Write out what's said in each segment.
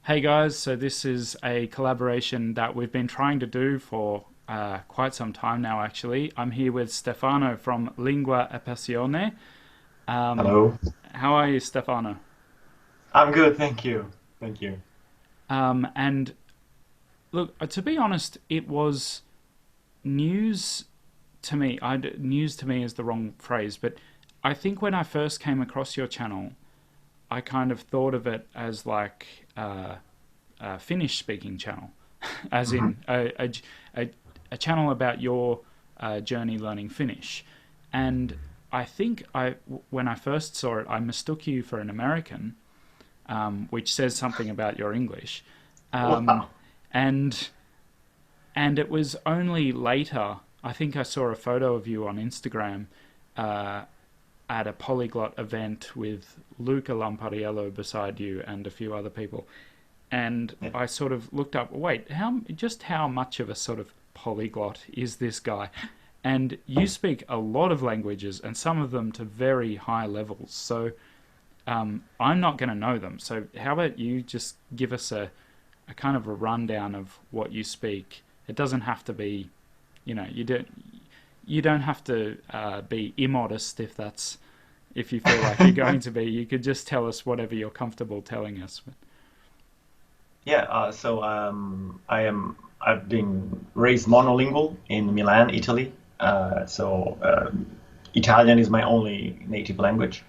Hey guys, so this is a collaboration that we've been trying to do for quite some time now, actually. I'm here with Stefano from Linguaepassione. Um, Hello. how are you, Stefano? I'm good, thank you. Thank you. And look, to be honest, it was news to me. News to me is the wrong phrase, but I think when I first came across your channel, I kind of thought of it as like a Finnish speaking channel, as Mhm. in a channel about your journey learning Finnish. And I think when I first saw it, I mistook you for an American, which says something about your English. Um, Wow. and and it was only later, I think I saw a photo of you on Instagram uh, at a polyglot event with Luca Lampariello beside you and a few other people. And Yeah. I sort of looked up, wait, how much of a sort of polyglot is this guy? And you speak a lot of languages, and some of them to very high levels. So I'm not going to know them. So how about you just give us a kind of a rundown of what you speak? It doesn't have to be, you don't have to be immodest if you feel like you're going to be. You could just tell us whatever you're comfortable telling us. Yeah, I've been raised monolingual in Milan, Italy. Italian is my only native language.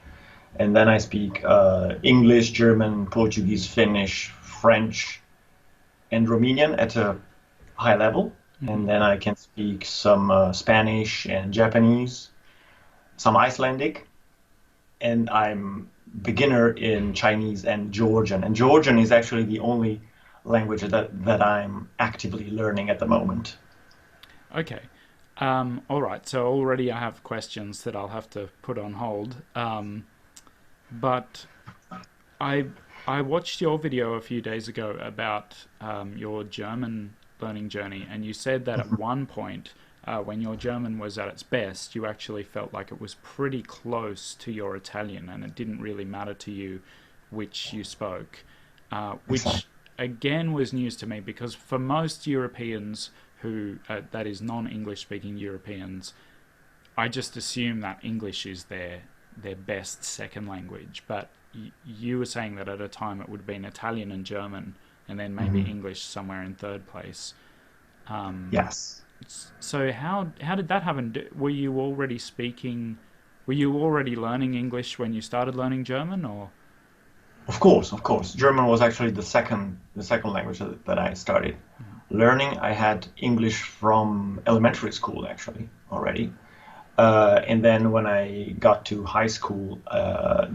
And then I speak English, German, Portuguese, Finnish, French, and Romanian at a high level. Mm-hmm. And then I can speak some Spanish and Japanese, some Icelandic, and I'm beginner in Chinese and Georgian. And Georgian is actually the only language that I'm actively learning at the moment. Okay. All right. So already I have questions that I'll have to put on hold. But I I watched your video a few days ago about your German learning journey, and you said that at one point, when your German was at its best, you actually felt like it was pretty close to your Italian, and it didn't really matter to you which you spoke, Exactly. which again was news to me because for most Europeans who, that is non-English speaking Europeans, I just assume that English is their best second language. But you were saying that at a time it would have been Italian and German, and then maybe Mhm. English somewhere in third place. Yes. So how did that happen? Were you already speaking? Were you already learning English when you started learning German, or? Of course, of course. German was actually the second language that I started learning. I had English from elementary school actually already. And then when I got to high school,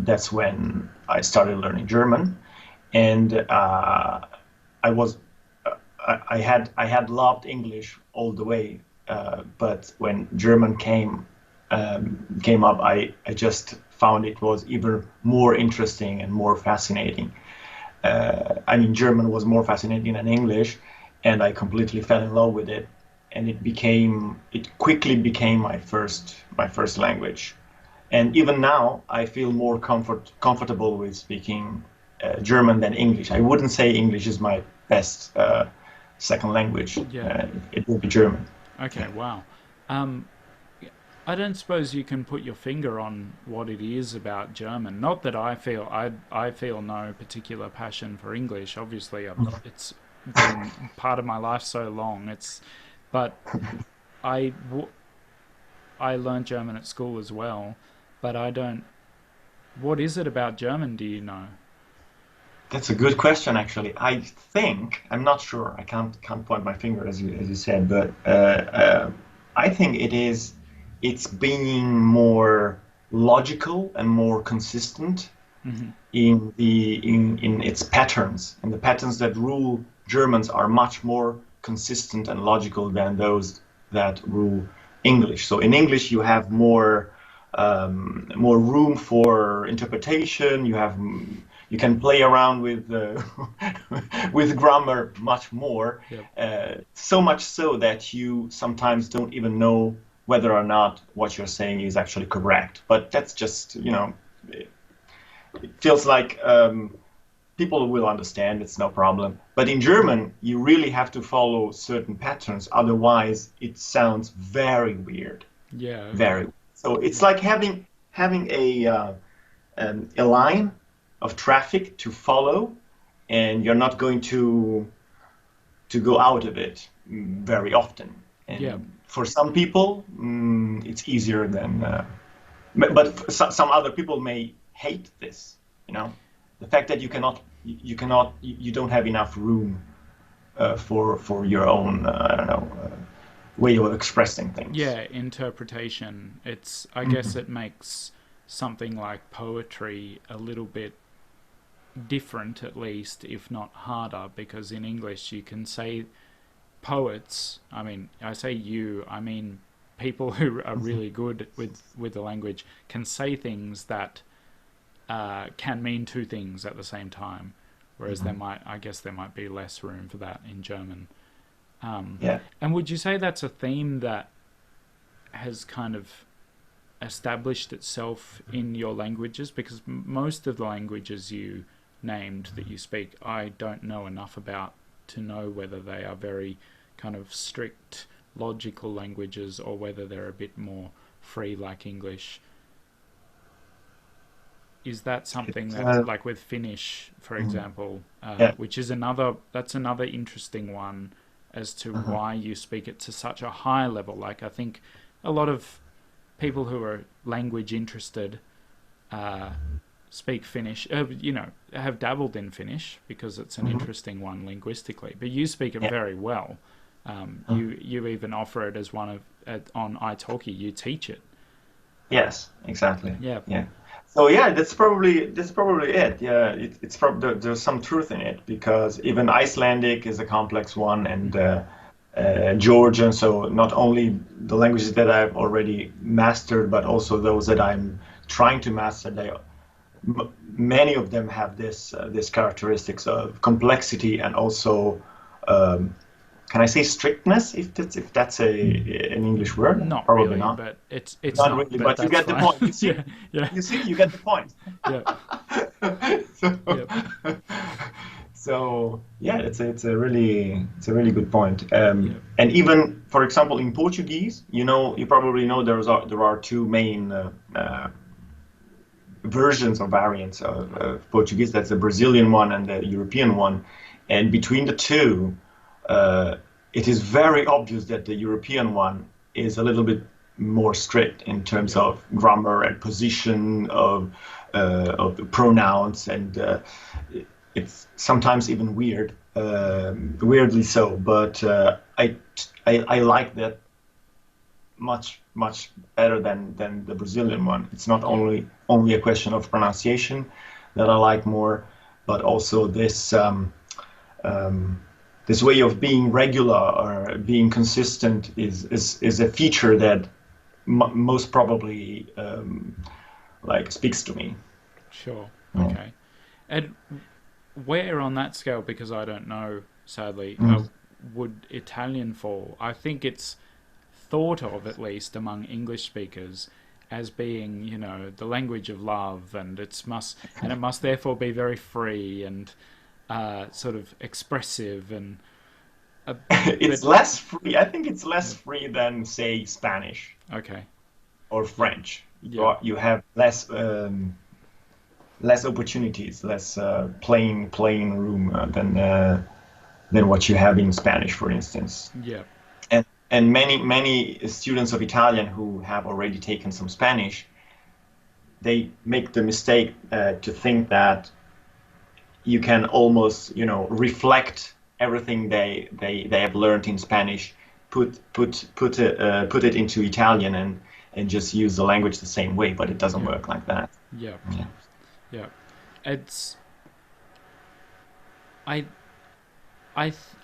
that's when I started learning German. And I was I had loved English all the way, but when German came up, I just found it was even more interesting and more fascinating. I mean, German was more fascinating than English, and I completely fell in love with it. And it quickly became my first language. And even now, I feel more comfortable with speaking German than English. I wouldn't say English is my best second language. Yeah. It would be German. Okay. Yeah. Wow. Um, I don't suppose you can put your finger on what it is about German. Not that I feel no particular passion for English. Obviously, it's been part of my life so long. But I I learned German at school as well. But I don't. What is it about German? Do you know? That's a good question, actually. I think I'm not sure. I can't point my finger as you said, but I think it's being more logical and more consistent Mm-hmm. in its patterns, and the patterns that rule Germans are much more consistent and logical than those that rule English. So in English you have more room for interpretation. You can play around with with grammar much more, Yep. so much so that you sometimes don't even know whether or not what you're saying is actually correct. But that's just, it feels like people will understand, it's no problem. But in German, you really have to follow certain patterns, otherwise it sounds very weird. Yeah, okay. Very. So it's like having a line of traffic to follow, and you're not going to go out of it very often. Yeah. And for some people, it's easier than. But some other people may hate this. You know, the fact that you don't have enough room for your own I don't know way of expressing things. Yeah, interpretation. It's, I guess Mhm. it makes something like poetry a little bit different, at least, if not harder, because in English you can say poets, I mean, I say you, I mean people who are really good with the language can say things that can mean two things at the same time, whereas there might, I guess, there might be less room for that in German. Yeah. And would you say that's a theme that has kind of established itself in your languages? Because most of the languages you named that you speak, I don't know enough about to know whether they are very kind of strict logical languages or whether they're a bit more free like English. Is that something that, Uh, like with Finnish, for mm, example, yeah. which is another, that's another interesting one as to Uh-huh. why you speak it to such a high level. Like, I think a lot of people who are language interested uh, speak Finnish, have dabbled in Finnish because it's an Mhm. interesting one linguistically. But you speak it Yeah. very well. Uh, You even offer it as one of on iTalki. You teach it. yes, exactly. Yeah, Yeah. So yeah, that's probably it. Yeah, it's probably there's some truth in it because even Icelandic is a complex one, and Georgian. So not only the languages that I've already mastered, but also those that I'm trying to master. Many of them have this characteristics of complexity and also um, can I say strictness if that's an English word? not Probably really, not. but it's Not not. really, But but you that's get the fine. point. You see, Yeah, yeah, you get the point. yeah, so, yeah, so yeah, it's a really good point. yeah, And even for example in Portuguese, you probably know there are two main versions or variants of Portuguese. That's the Brazilian one and the European one. And between the two, uh, it is very obvious that the European one is a little bit more strict in terms yeah, of grammar and position of the pronouns, and it's sometimes even weird, weirdly so. But I like that much better than the Brazilian one. It's not yeah, only a question of pronunciation that I like more, but also um, this way of being regular or being consistent is a feature that most probably like speaks to me. sure. Yeah. Okay. And where on that scale, because I don't know, sadly, Mm. would Italian fall? I think it's thought of, at least among English speakers, as being, the language of love, and it must therefore be very free and sort of expressive, and uh, It's but less free. I think it's less yeah, free than say Spanish okay, or yeah, French. yeah, You have less opportunities, less playing room than what you have in Spanish, for instance. yeah, And many students of Italian who have already taken some Spanish, they make the mistake to think that you can almost reflect everything they have learned in Spanish, put it into Italian and just use the language the same way, but it doesn't yeah, work like that. yeah, Yeah. yeah. It's I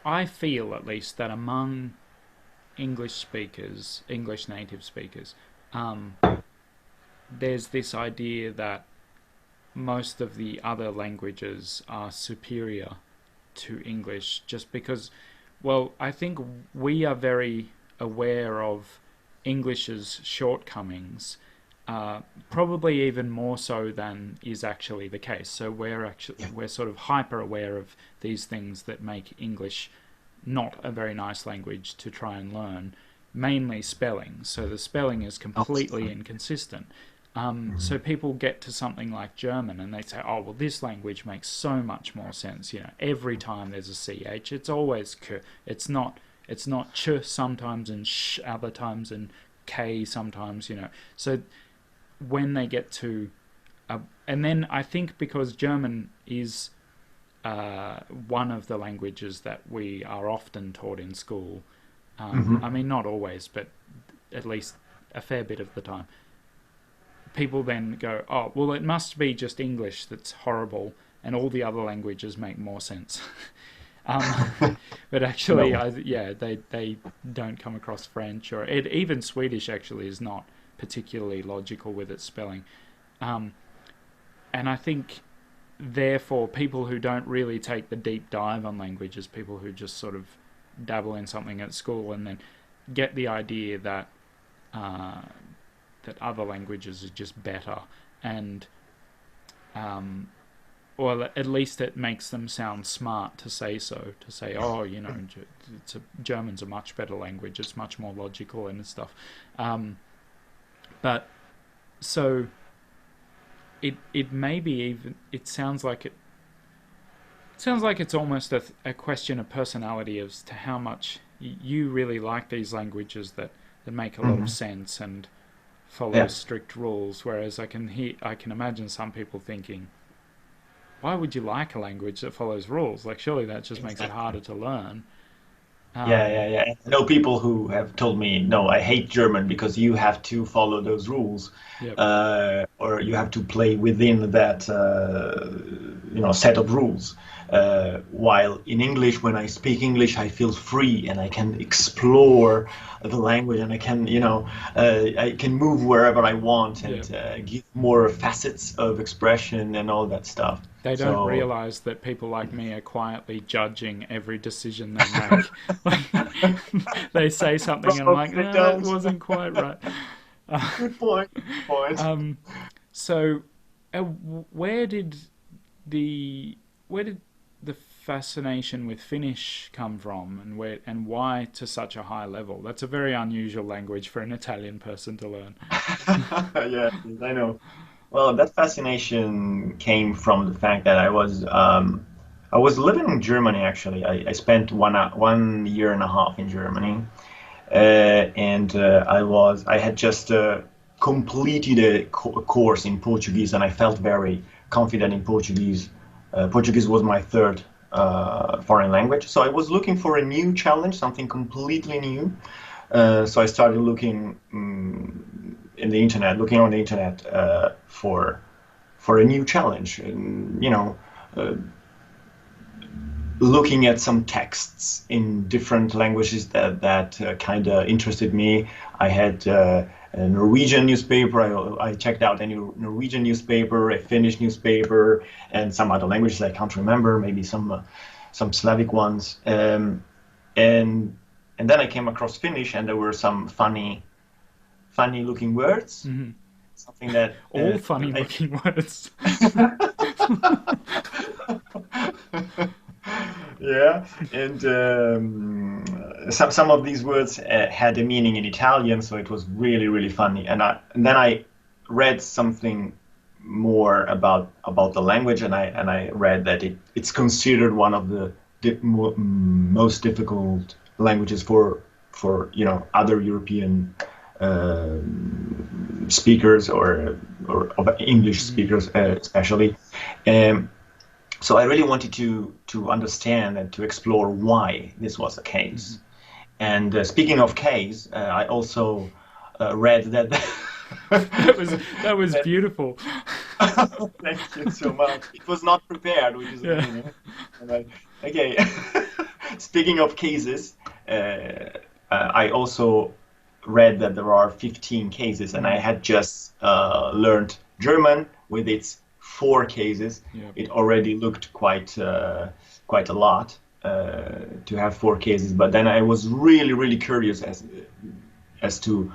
I feel at least that among English speakers, English native speakers, um, there's this idea that most of the other languages are superior to English just because, well, I think we are very aware of English's shortcomings, probably even more so than is actually the case. So we're sort of hyper aware of these things that make English not a very nice language to try and learn, mainly spelling. So the spelling is completely inconsistent. So people get to something like German and they say, oh, well, this language makes so much more sense. You know, every time there's a CH, it's always K. It's not ch sometimes and sh other times and K sometimes, you know. So when they get to... and then I think because German is one of the languages that we are often taught in school, I mean, not always, but at least a fair bit of the time, people then go, oh, well, it must be just English that's horrible and all the other languages make more sense. But actually, No. they don't come across French, or even Swedish actually is not particularly logical with its spelling. And I think, therefore, people who don't really take the deep dive on languages, people who just sort of dabble in something at school and then get the idea that that other languages are just better, and or at least it makes them sound smart to say so, to say, oh, you know, German's a much better language, it's much more logical and stuff. But so it may be even, it sounds like it's almost a question of personality as to how much you really like these languages that make a lot of sense and follow strict rules, whereas I can imagine some people thinking, why would you like a language that follows rules? Like, surely that just makes it harder to learn. Yeah. I know people who have told me, no, I hate German because you have to follow those rules, Yep. or you have to play within that, set of rules. While in English, when I speak English, I feel free and I can explore the language, and I can, I can move wherever I want and give more facets of expression and all that stuff. They don't realize that people like me are quietly judging every decision they make. Like, they say something and I'm like, no, that wasn't quite right. Good point. Good point. So, where did the fascination with Finnish come from, and why to such a high level? That's a very unusual language for an Italian person to learn. Yeah, I know. Well, that fascination came from the fact that I was living in Germany actually. I spent 1 year and a half in Germany, and I had just completed a course in Portuguese, and I felt very confident in Portuguese. Portuguese was my third foreign language, so I was looking for a new challenge, something completely new. So I started looking on the internet for a new challenge, and looking at some texts in different languages that kind of interested me. I had a Norwegian newspaper. I checked out a Norwegian newspaper, a Finnish newspaper, and some other languages I can't remember. Maybe some Slavic ones. And then I came across Finnish, and there were some funny looking words. Mm-hmm. Something that all funny looking words. Yeah, and some of these words had a meaning in Italian, so it was really, really funny. And then I read something more about the language, and I read that it's considered one of the most difficult languages for other European speakers or of English speakers especially. So I really wanted to understand and to explore why this was the case. And speaking of case, I also read that that was beautiful. Thank you so much. It was not prepared, which is amazing. Okay. Speaking of cases, I also read that there are 15 cases, and I had just learned German with its 4 cases. Yep. It already looked quite a lot to have 4 cases, but then I was really, really curious as to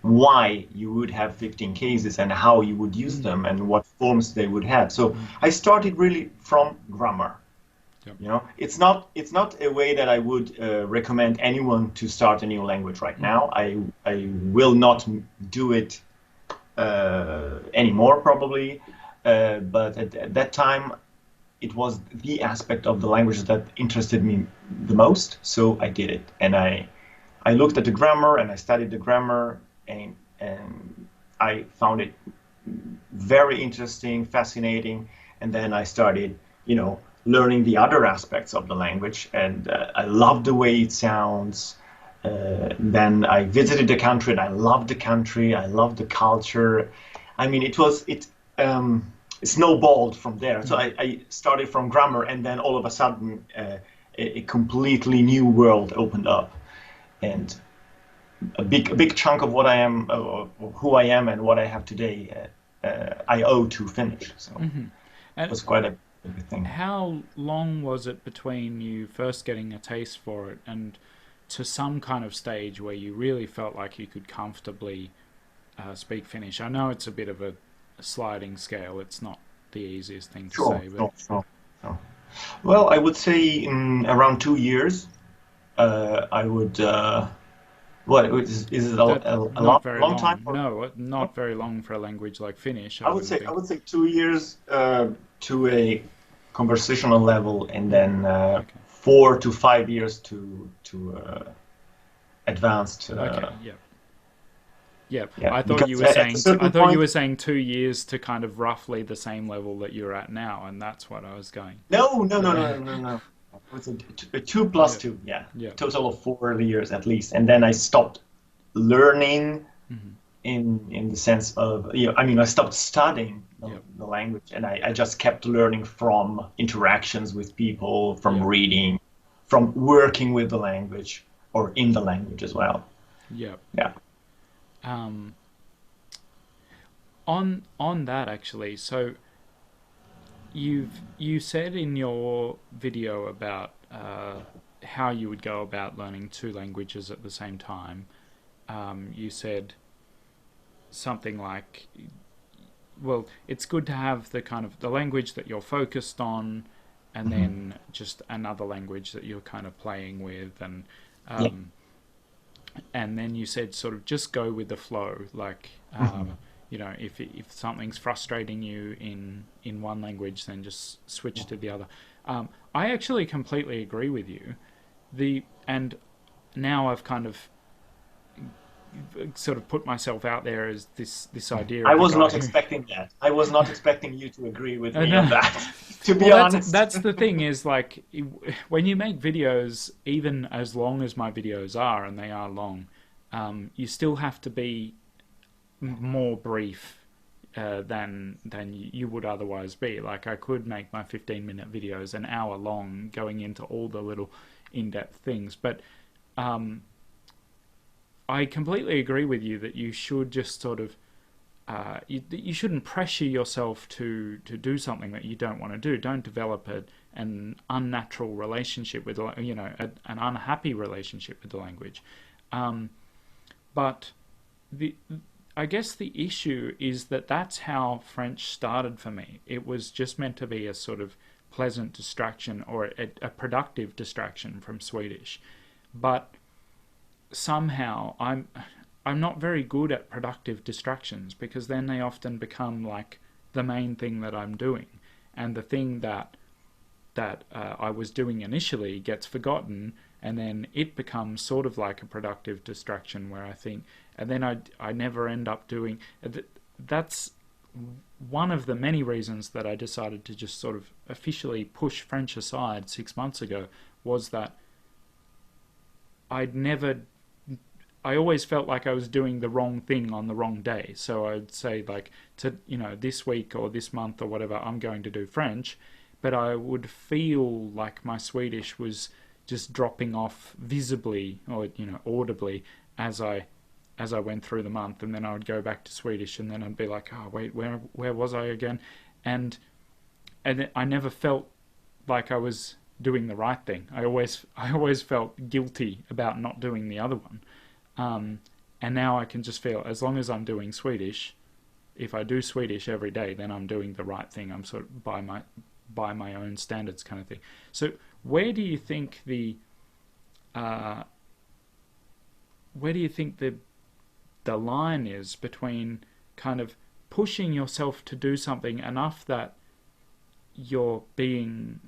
why you would have 15 cases and how you would use them and what forms they would have. So I started really from grammar. Yep. You know, it's not a way that I would recommend anyone to start a new language right now. I will not do it anymore probably, but at that time it was the aspect of the language that interested me the most. So I did it, and I looked at the grammar and I studied the grammar, and I found it very interesting, fascinating, and then I started, learning the other aspects of the language, and I loved the way it sounds. Then I visited the country, and I loved the country. I loved the culture. I mean, it snowballed from there. So I started from grammar, and then all of a sudden, a completely new world opened up, and a big chunk of what I am, who I am, and what I have today, I owe to Finnish. So it was quite a big thing. How long was it between you first getting a taste for it and to some kind of stage where you really felt like you could comfortably speak Finnish? I know it's a bit of a sliding scale. It's not the easiest thing to say. But... Sure. Well, I would say in around 2 years, I would. What is it a long time? No, not very long for a language like Finnish. I would say 2 years to a conversational level, and then 4 to 5 years to advanced. Yeah. I thought you were saying. I thought you were saying 2 years to kind of roughly the same level that you're at now, and that's what I was going. No. It's a 2 plus 2, total of 4 years at least, and then I stopped learning in the sense of I stopped studying the language, and I just kept learning from interactions with people, from reading, from working with the language or in the language as well. Yeah. On that actually, so you said in your video about how you would go about learning 2 languages at the same time. You said something like, well, it's good to have the kind of the language that you're focused on, and then just another language that you're kind of playing with, and then you said sort of just go with the flow, like if something's frustrating you in one language, then just switch to the other. I actually completely agree with you. And now I've kind of sort of put myself out there as this idea. I was not expecting that. I was not expecting you to agree with me on that. To be honest, that's the thing is, like, when you make videos, even as long as my videos are, and they are long, you still have to be more brief than you would otherwise be. Like, I could make my 15-minute videos an hour long, going into all the little in-depth things, but I completely agree with you that you should just sort of you shouldn't pressure yourself to do something that you don't want to do. Don't develop an unnatural relationship with an unhappy relationship with the language. But I guess the issue is that that's how French started for me. It was just meant to be a sort of pleasant distraction, or a productive distraction from Swedish. But somehow I'm not very good at productive distractions, because then they often become like the main thing that I'm doing, and the thing that I was doing initially gets forgotten, and then it becomes sort of like a productive distraction where I think, and then I never end up doing. That's one of the many reasons that I decided to just sort of officially push French aside 6 months ago, was that I always felt like I was doing the wrong thing on the wrong day. So I'd say, like, this week or this month or whatever, I'm going to do French, but I would feel like my Swedish was just dropping off visibly, or audibly, as I went through the month, and then I would go back to Swedish, and then I'd be like, oh wait, where was I again? And I never felt like I was doing the right thing. I always felt guilty about not doing the other one. And now I can just feel, as long as I'm doing Swedish, if I do Swedish every day, then I'm doing the right thing. I'm sort of by my own standards kind of thing. So where do you think uh, the line is between kind of pushing yourself to do something enough that you're being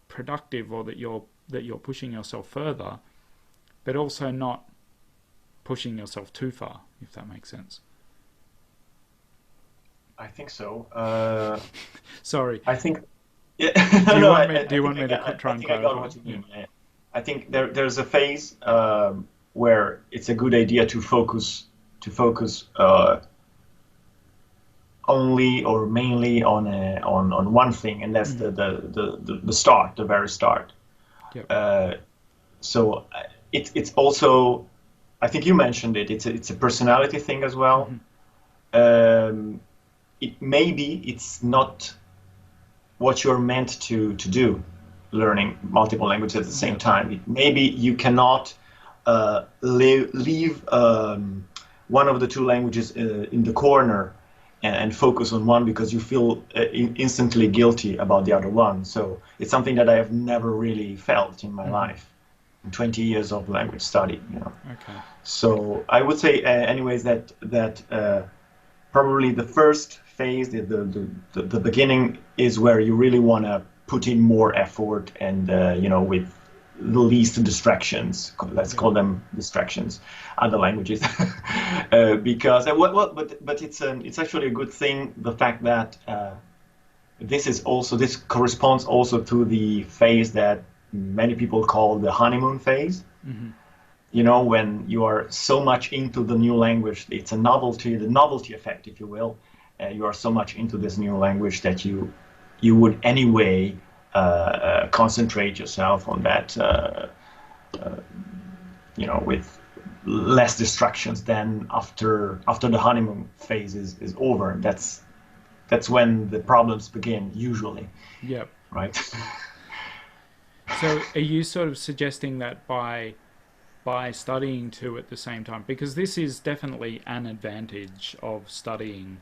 productive, or that you're pushing yourself further, but also not pushing yourself too far, if that makes sense? I think so. Sorry. I think, yeah, Do you no, want me? Do I you think want me to try I and think I got clarify? what you Yeah. mean. Yeah. I think there's a phase where it's a good idea to focus only or mainly on one thing, and that's Mm. the start, the very start. Yep. Uh, so it's also, I think you mentioned it. It's a personality thing as well. Hmm. Um, it maybe it's not what you're meant to do, learning multiple languages at the same Yep. time. Maybe you cannot leave one of the two languages in the corner and focus on one because you feel instantly guilty about the other one. So it's something that I have never really felt in my Hmm. life, in 20 years of language study, you know. Okay. So I would say, anyways, that probably the first phase, the beginning, is where you really want to put in more effort and with the least distractions. Let's Yep. call them distractions, other languages, because but it's actually a good thing. The fact that this corresponds also to the phase that many people call the honeymoon phase. Hmm. When you are so much into the new language, it's a novelty, the novelty effect, if you will. You are so much into this new language that you would anyway concentrate yourself on that, with less distractions than after the honeymoon phase is over. That's when the problems begin, usually, Yep. right? So are you sort of suggesting that by studying two at the same time, because this is definitely an advantage of studying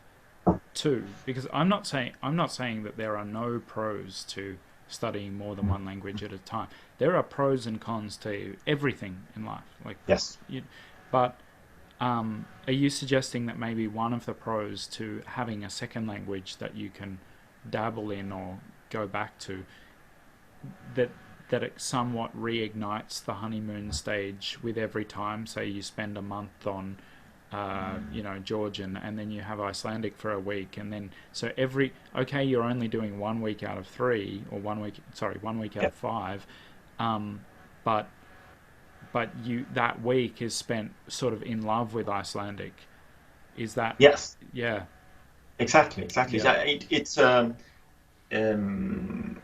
two, because I'm not saying that there are no pros to studying more than one language at a time. There are pros and cons to everything in life, like Yes. you, but are you suggesting that maybe one of the pros to having a second language that you can dabble in or go back to, that it somewhat reignites the honeymoon stage with every time? Say you spend a month on Georgian, and then you have Icelandic for a week, and then so you're only doing 1 week out of 3, or 1 week out Yeah. of 5, but you, that week is spent sort of in love with Icelandic. Is that? Yes. Yeah. Exactly. Exactly. Yep. Um,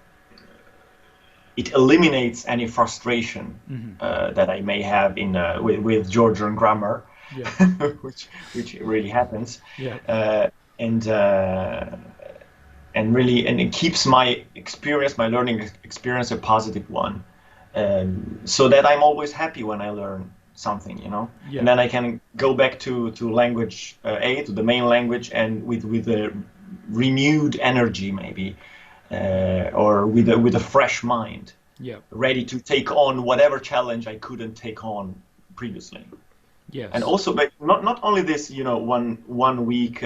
it eliminates any frustration Hmm. that I may have with Georgian grammar, Yep. which really happens, Yep. uh, and uh, and it keeps my learning experience, a positive one, so that I'm always happy when I learn something, and Yep. then I can go back to language A, to the main language, and with a renewed energy, maybe, or with a fresh mind, Yep. ready to take on whatever challenge I couldn't take on previously. And Yes. also, but not only this, one week,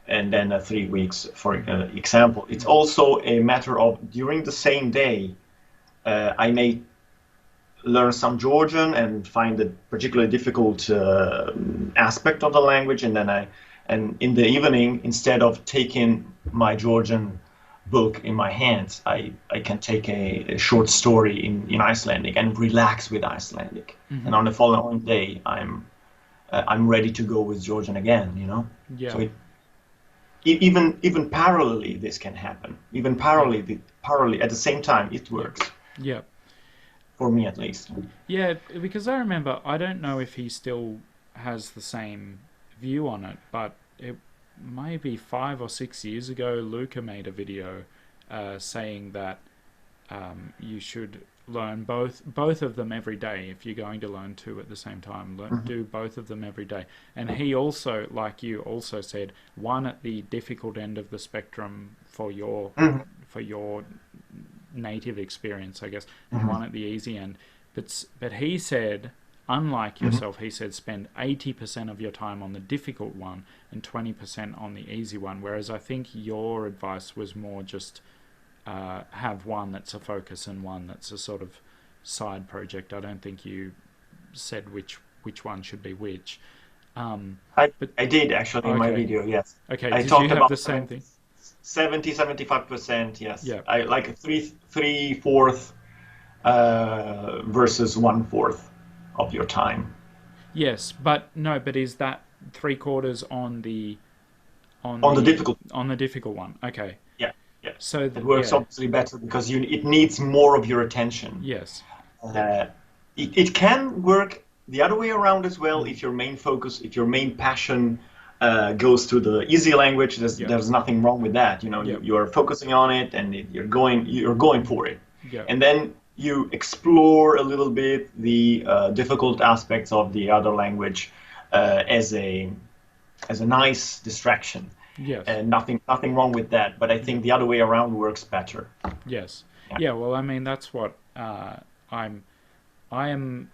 and then 3 weeks, for Hmm. example. It's Hmm. also a matter of, during the same day, I may learn some Georgian and find a particularly difficult aspect of the language, and in the evening, instead of taking my Georgian book in my hands, I can take a short story in Icelandic and relax with Icelandic. Hmm. And on the following day, I'm ready to go with Georgian again. So Yep. even parallelly, this can happen. Even Yep. parallelly at the same time, it Yep. works, Yep. for me at least. Yeah, because I remember, I don't know if he still has the same view on it, but it maybe 5 or 6 years ago, Luca made a video saying that you should learn both of them every day. If you're going to learn two at the same time, do both of them every day. And he also, like you, also said one at the difficult end of the spectrum for your native experience, I guess, and one at the easy end. But he said, unlike yourself, he said spend 80% of your time on the difficult one and 20% on the easy one. Whereas I think your advice was more just have one that's a focus and one that's a sort of side project. I don't think you said which one should be which. I did actually in my video, yes. Okay, I did talked you have about the same thing? 75%, yes. Yeah. I like a three-fourth versus one-fourth of your time. Yes, but is that 3/4 on the difficult one? Okay. Yeah, yeah. So it works obviously better because it needs more of your attention. Yes. It can work the other way around as well if your main focus, if your main passion goes to the easy language. There's nothing wrong with that. You are focusing on it and you're going for it. Yeah. And then you explore a little bit the difficult aspects of the other language as a nice distraction. Yes. And nothing wrong with that. But I think the other way around works better. Yes. Yeah. Well, I mean, that's what I am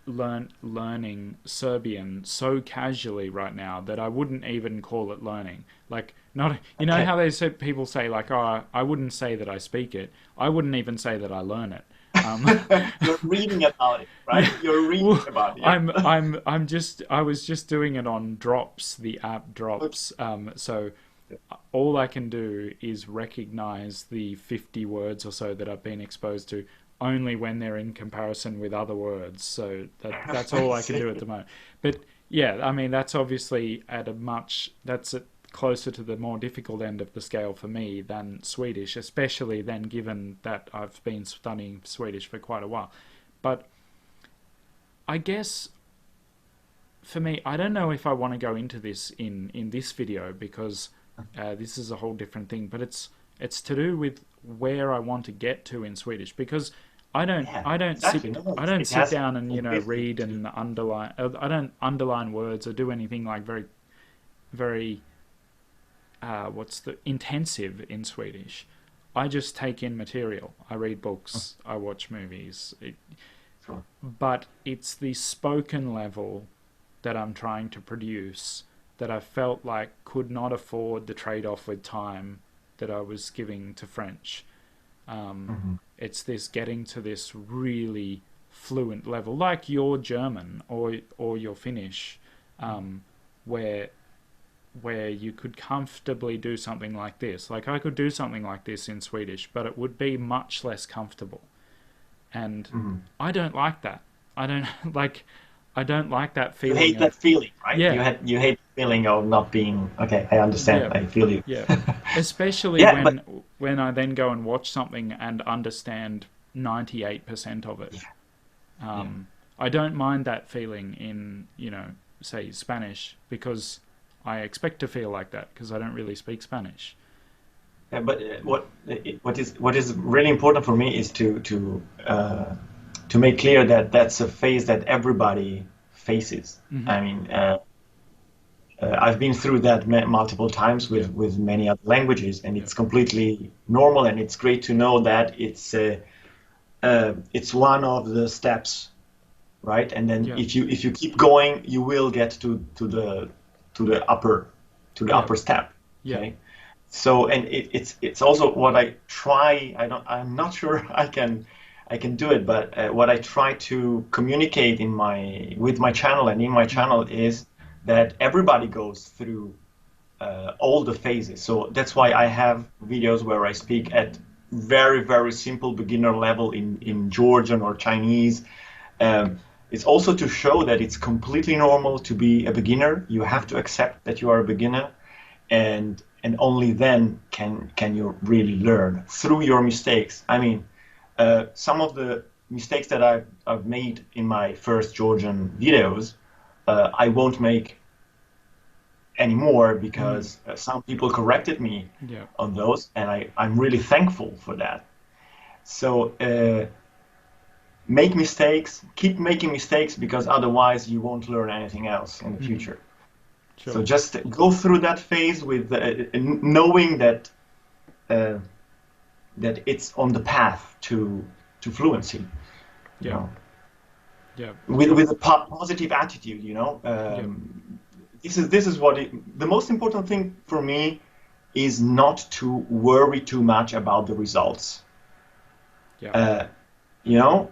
learning Serbian so casually right now that I wouldn't even call it learning. Like, not, you know how people say like, oh, I wouldn't say that I speak it. I wouldn't even say that I learn it. You're reading about it, right? You're reading about it. I was just doing it on Drops, the app Drops. So all I can do is recognize the 50 words or so that I've been exposed to, only when they're in comparison with other words. So that's all I can do at the moment. But yeah, I mean, that's obviously closer to the more difficult end of the scale for me than Swedish, especially then given that I've been studying Swedish for quite a while. But I guess for me, I don't know if I want to go into this in this video because this is a whole different thing, but it's to do with where I want to get to in Swedish, because I don't sit down and read and underline. I don't underline words or do anything like very intensive in Swedish. I just take in material. I read books. I watch movies. But it's the spoken level that I'm trying to produce that I felt like could not afford the trade-off with time that I was giving to French. It's this getting to this really fluent level, like your German or your Finnish, where you could comfortably do something like this. Like I could do something like this in Swedish, but it would be much less comfortable. And I don't like that. I don't like that feeling. You hate that feeling, right? Yeah. You hate the feeling of not being okay. I understand. Yeah. I feel you. Yeah. Especially when I then go and watch something and understand 98% of it. I don't mind that feeling in, say Spanish, because I expect to feel like that because I don't really speak Spanish. Yeah, but what is really important for me is to make clear that that's a phase that everybody faces. I mean, I've been through that multiple times with many other languages, and it's completely normal, and it's great to know that it's one of the steps, right? And then if you keep going, you will get to the upper step. Okay? So, and it's also what I try. I'm not sure I can do it, but what I try to communicate with my channel and in my channel is that everybody goes through all the phases. So that's why I have videos where I speak at very, very simple beginner level in Georgian or Chinese. It's also to show that it's completely normal to be a beginner. You have to accept that you are a beginner, and only then can you really learn through your mistakes. I mean, some of the mistakes that I've made in my first Georgian videos, I won't make anymore because some people corrected me on those, and I'm really thankful for that. So make mistakes, keep making mistakes, because otherwise you won't learn anything else in the future. Sure. So just go through that phase with knowing that that it's on the path to fluency. You know, with a positive attitude. You know, this is what the most important thing for me is, not to worry too much about the results. You know,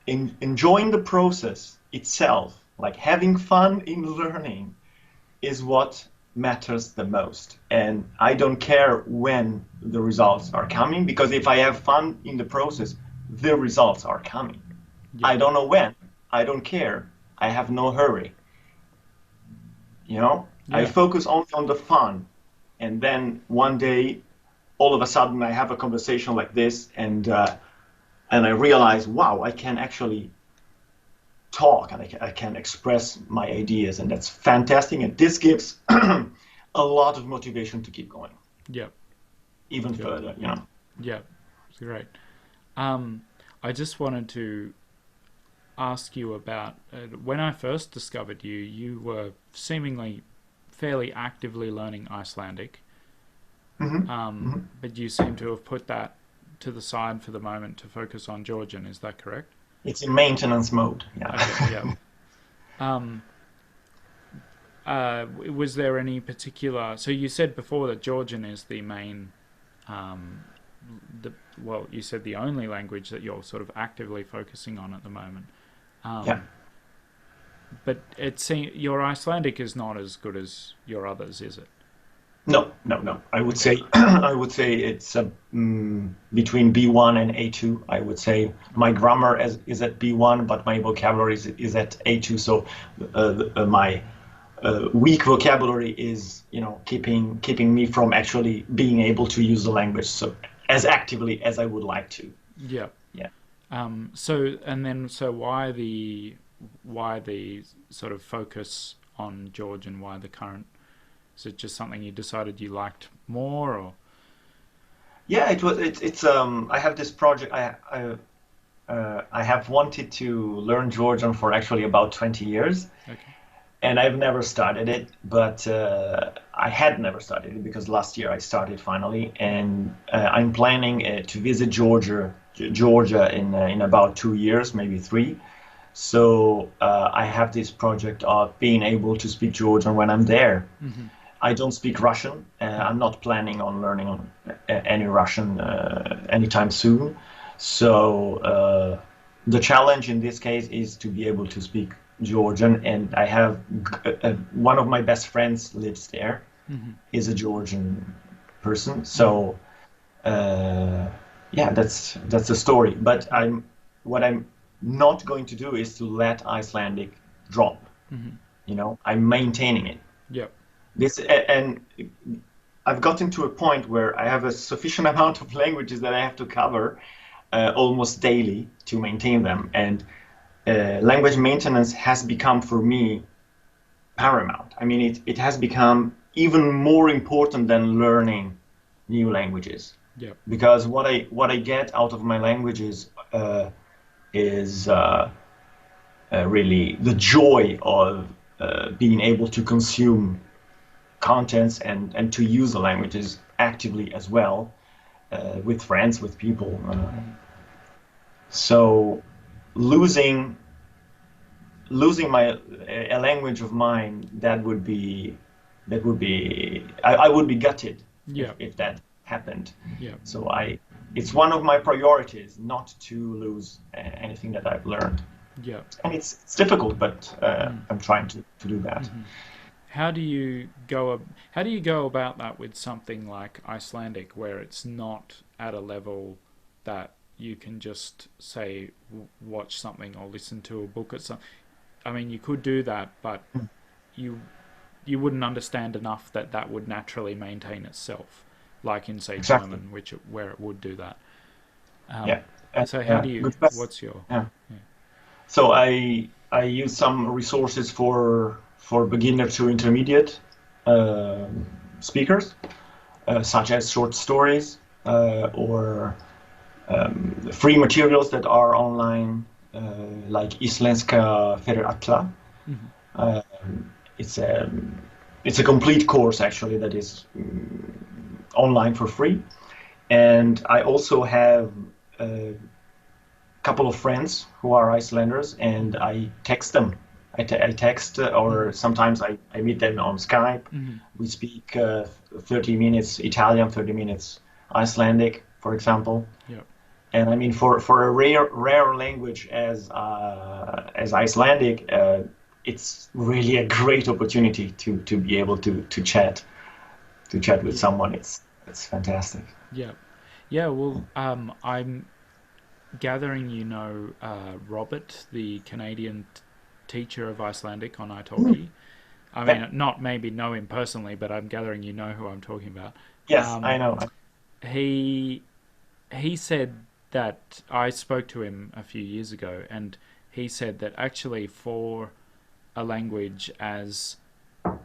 enjoying the process itself, like having fun in learning, is what matters the most. And I don't care when the results are coming, because if I have fun in the process, the results are coming. I don't know when, I don't care, I have no hurry. You know, I focus only on the fun, and then one day, all of a sudden, I have a conversation like this, and I realize, wow, I can actually talk, and I can express my ideas, and that's fantastic. And this gives a lot of motivation to keep going. Even further, you know. It's great. I just wanted to ask you about when I first discovered you. You were seemingly fairly actively learning Icelandic, but you seem to have put that to the side for the moment to focus on Georgian. Is that correct? It's in maintenance mode. Was there any particular? So you said before that Georgian is the main, you said the only language that you're sort of actively focusing on at the moment. But it seems your Icelandic is not as good as your others, is it? No. I would say it's between B1 and A2. I would say my grammar is at B1, but my vocabulary is at A2. So my weak vocabulary is, you know, keeping me from actually being able to use the language so as actively as I would like to. So why the sort of focus on Georgian? Why the current? Is it just something you decided you liked more, or? Yeah, it's I have this project. I have wanted to learn Georgian for actually about 20 years. And I've never started it, but I had never started it because last year I started finally, and I'm planning to visit Georgia in about 2 years, maybe 3. So I have this project of being able to speak Georgian when I'm there. I don't speak Russian. I'm not planning on learning any Russian anytime soon. So the challenge in this case is to be able to speak Georgian, and I have one of my best friends lives there. Is a Georgian person. So that's the story. But what I'm not going to do is to let Icelandic drop. You know, I'm maintaining it. And I've gotten to a point where I have a sufficient amount of languages that I have to cover almost daily to maintain them, and language maintenance has become for me paramount. I mean, it has become even more important than learning new languages. Because what I get out of my languages is really the joy of being able to consume contents and to use the languages actively as well, with friends, with people. So losing a language of mine, I would be gutted if that happened. So it's one of my priorities not to lose anything that I've learned. And it's difficult, but I'm trying to do that. How do you go about that with something like Icelandic, where it's not at a level that you can just say watch something or listen to a book or something? I mean, you could do that, but you wouldn't understand enough that would naturally maintain itself, like in say German, where it would do that. So how do you? What's your? So I use some resources for beginner to intermediate speakers, such as short stories or free materials that are online, like Isländska för alla. Mhm. It's a it's a complete course actually that is online for free. And I also have a couple of friends who are Icelanders, and I text them. I text, or sometimes I meet them on Skype. Mhm. We speak 30 minutes Italian, 30 minutes Icelandic, for example. Yeah. And I mean, for a rare language as Icelandic, it's really a great opportunity to be able to chat with someone. It's fantastic. Yeah. Yeah. Well, I'm gathering you know Robert, the Canadian teacher of Icelandic on iTalki. I Yeah. mean, not maybe know him personally, but I'm gathering you know who I'm talking about. Yes, I Um, know. he he said that I spoke to him a few years ago, and he said that actually for a language as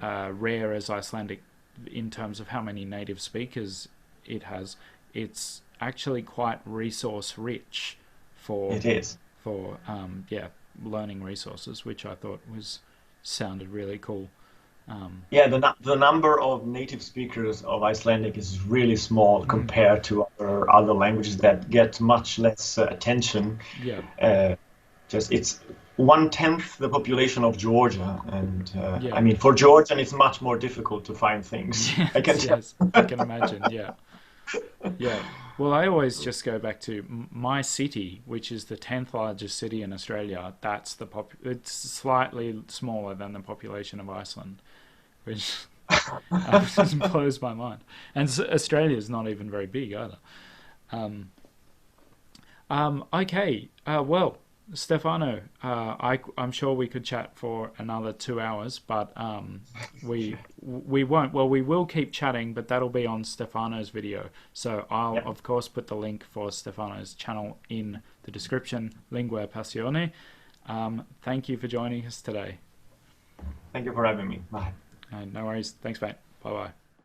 rare as Icelandic, in terms of how many native speakers it has, it's actually quite resource rich for It is. yeah, learning resources, which I thought was sounded really cool. Um, Yeah, the number of native speakers of Icelandic is really small mm, compared to other languages that get much less attention. yeah, Uh, just it's 1/10 the population of Georgia, and I yeah, mean for Georgian it's much more difficult to find things. I can yes, tell. yes, I can imagine. Yeah, yeah. Well, I always just go back to my city, which is the 10th largest city in Australia. That's the It's slightly smaller than the population of Iceland, which just blows my mind. And Australia is not even very big either. Um, okay. Well, Stefano, I'm sure we could chat for another 2 hours, but we won't. Well, we will keep chatting, but that'll be on Stefano's video. So I'll Yeah, of course put the link for Stefano's channel in the description. Linguaepassione. Thank you for joining us today. thank you for having me. Bye. No worries. Thanks, mate. Bye bye.